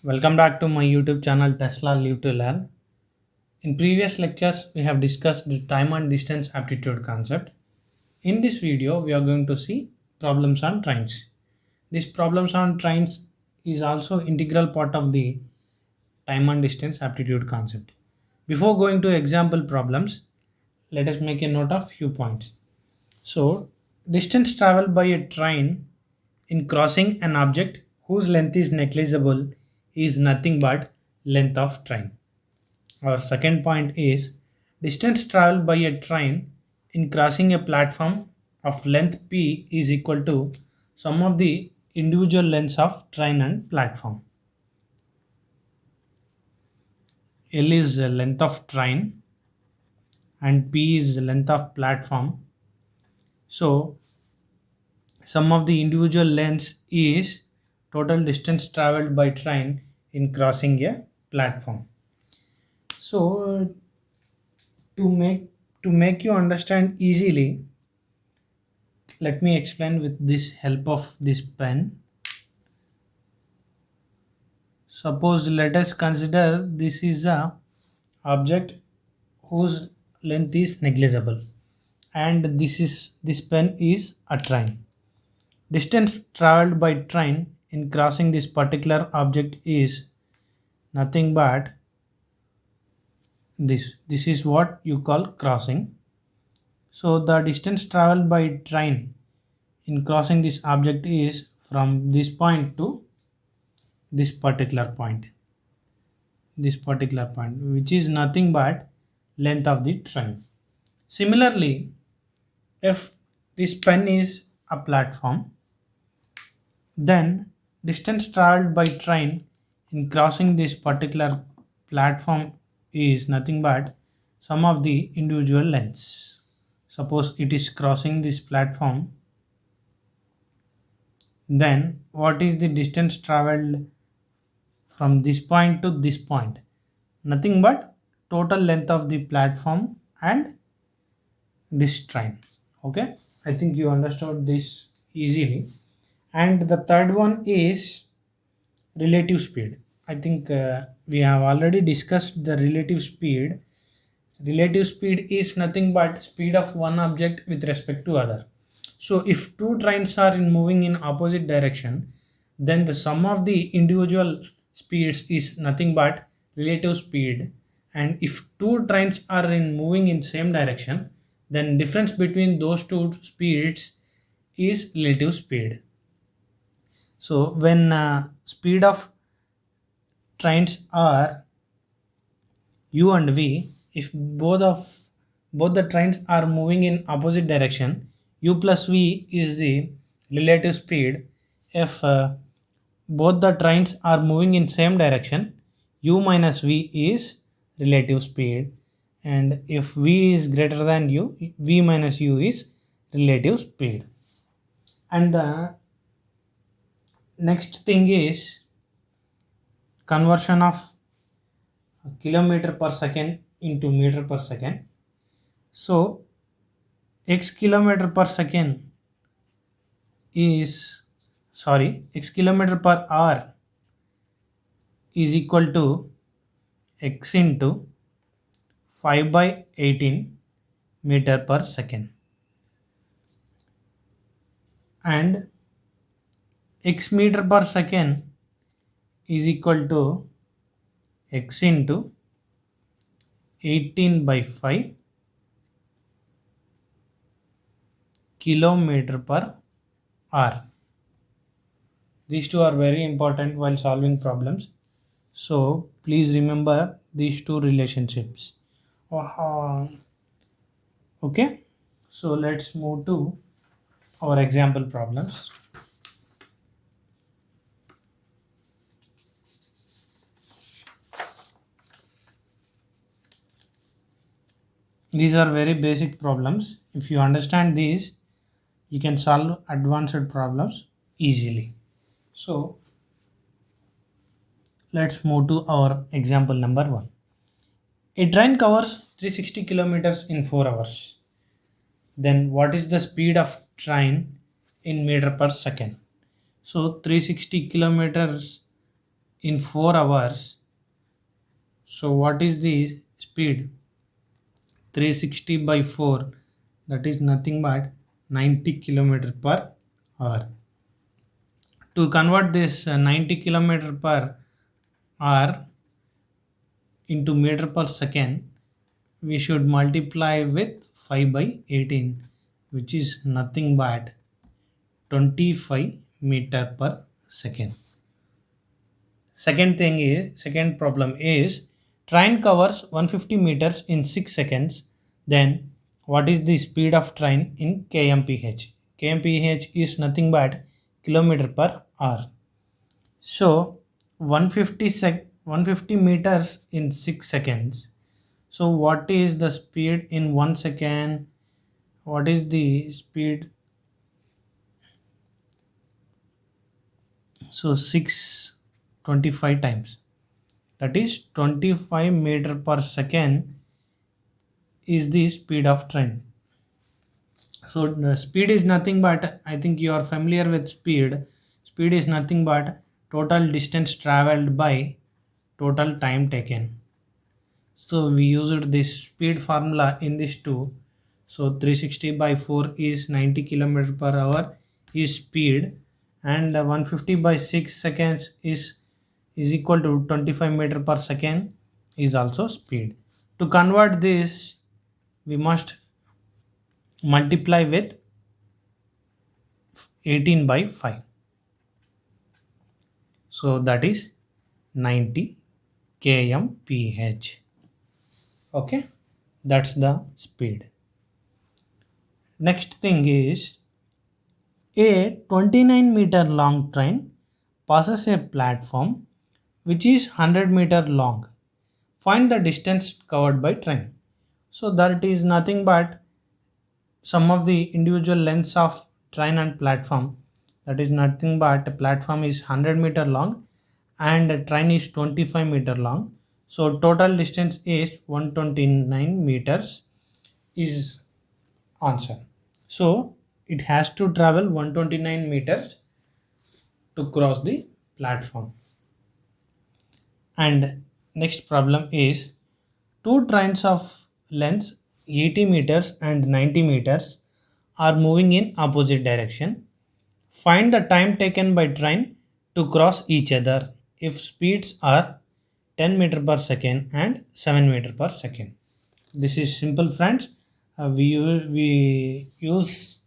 Welcome back to my YouTube channel Tesla Live to Learn. In previous lectures, we have discussed the time and distance aptitude concept. In this video, we are going to see problems on trains. This problems on trains is also integral part of the time and distance aptitude concept. Before going to example problems, let us make a note of few points. So, distance traveled by a train in crossing an object whose length is negligible is nothing but length of train. Our second point is distance traveled by a train in crossing a platform of length p is equal to sum of the individual lengths of train and platform. L is the length of train and p is the length of platform. So sum of the individual lengths is total distance traveled by train in crossing a platform. So to make you understand easily, let me explain with this help of this pen. Suppose let us consider this is a object whose length is negligible and this pen is a train. Distance traveled by train in crossing this particular object is nothing but this is what you call crossing. So the distance traveled by train in crossing this object is from this point to this particular point, which is nothing but length of the train. Similarly, if this pen is a platform, then distance traveled by train in crossing this particular platform is nothing but sum of the individual lengths. Suppose it is crossing this platform, then what is the distance traveled from this point to this point? Nothing but total length of the platform and this train. Okay, I think you understood this easily. And the third one is relative speed. I think we have already discussed the relative speed. Relative speed is nothing but speed of one object with respect to other. So if two trains are in moving in opposite direction, then the sum of the individual speeds is nothing but relative speed. And if two trains are in moving in same direction, then difference between those two speeds is relative speed. So when speed of trains are u and v, if both the trains are moving in opposite direction, u plus v is the relative speed. If both the trains are moving in same direction, u minus v is relative speed, and if v is greater than u, v minus u is relative speed. And the next thing is conversion of kilometer per second into meter per second. So x kilometer per second is x kilometer per hour is equal to x into 5 by 18 meter per second, and x meter per second is equal to x into 18 by 5 kilometer per hour. These two are very important while solving problems. So please remember these two relationships. Okay, so let's move to our example problems. These are very basic problems. If you understand these, you can solve advanced problems easily. So let's move to our example number 1. A train covers 360 kilometers in 4 hours. Then what is the speed of train in meter per second? So 360 kilometers in 4 hours. So what is the speed? 360 by 4, that is nothing but 90 kilometer per hour. To convert this 90 kilometer per hour into meter per second, we should multiply with 5 by 18, which is nothing but 25 meter per second. Second problem is train covers 150 meters in 6 seconds. Then what is the speed of train in kmph? Kmph is nothing but kilometer per hour. So 150 meters in 6 seconds. So what is the speed in 1 second? What is the speed? So 625 times, that is 25 meter per second is the speed of train. So the speed is nothing but, I think you are familiar with speed is nothing but total distance traveled by total time taken. So we used this speed formula in this too. So 360 by 4 is 90 kilometer per hour is speed, and 150 by 6 seconds is equal to 25 meter per second is also speed. To convert this, we must multiply with 18 by 5. So that is 90 kmph. Okay, that's the speed. Next thing is a 29-meter long train passes a platform which is 100-meter long. Find the distance covered by train. So that is nothing but sum of the individual lengths of train and platform. That is nothing but platform is 100-meter long and train is 25-meter long. So total distance is 129 meters is answer. So it has to travel 129 meters to cross the platform. And next problem is two trains of length 80 meters and 90 meters are moving in opposite direction. Find the time taken by train to cross each other if speeds are 10 meter per second and 7 meter per second. This is simple, friends. We use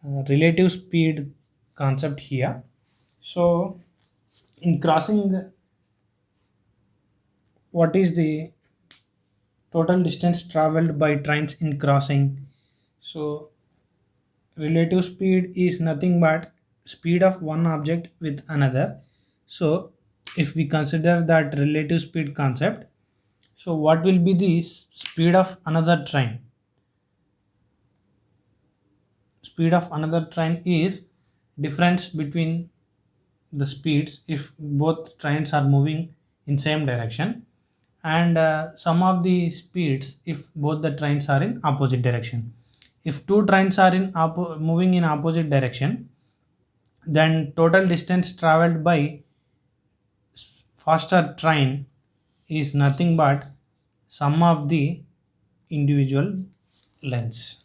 relative speed concept here. So in crossing, what is the total distance traveled by trains in crossing? So relative speed is nothing but speed of one object with another. So if we consider that relative speed concept, so what will be the speed of another train? Speed of another train is difference between the speeds if both trains are moving in same direction, and sum of the speeds if both the trains are in opposite direction. If two trains are moving in opposite direction, then total distance traveled by faster train is nothing but sum of the individual lengths.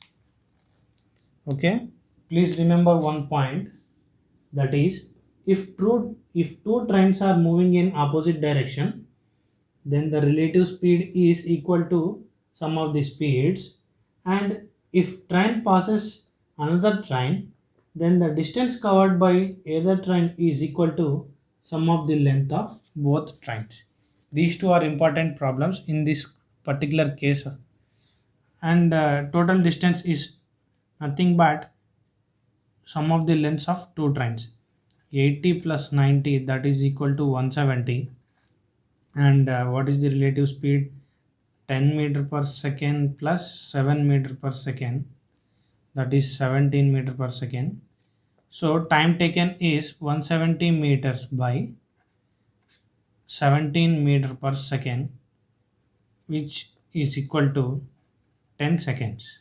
Okay, please remember one point, that is if two trains are moving in opposite direction, then the relative speed is equal to sum of the speeds, and if train passes another train, then the distance covered by either train is equal to sum of the length of both trains. These two are important problems in this particular case, and total distance is nothing but sum of the lengths of two trains. 80 plus 90, that is equal to 170, and what is the relative speed? 10 meter per second plus 7 meter per second, that is 17 meter per second. So time taken is 170 meters by 17 meter per second, which is equal to 10 seconds.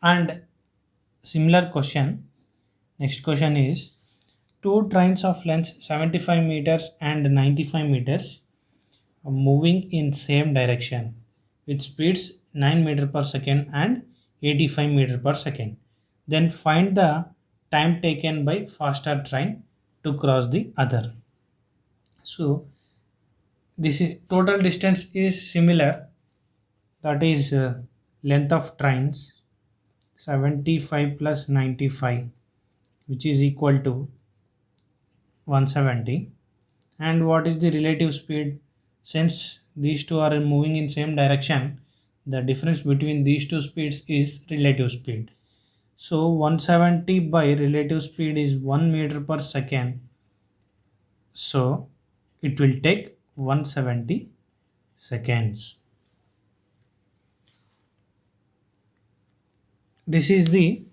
And similar question, next question is two trains of length 75 meters and 95 meters are moving in same direction with speeds 9 meter per second and 85 meter per second. Then find the time taken by faster train to cross the other. So this is total distance is similar, that is length of trains 75 plus 95, which is equal to 170. And what is the relative speed? Since these two are moving in same direction, the difference between these two speeds is relative speed. So 170 by relative speed is 1 meter per second. So it will take 170 seconds. This is the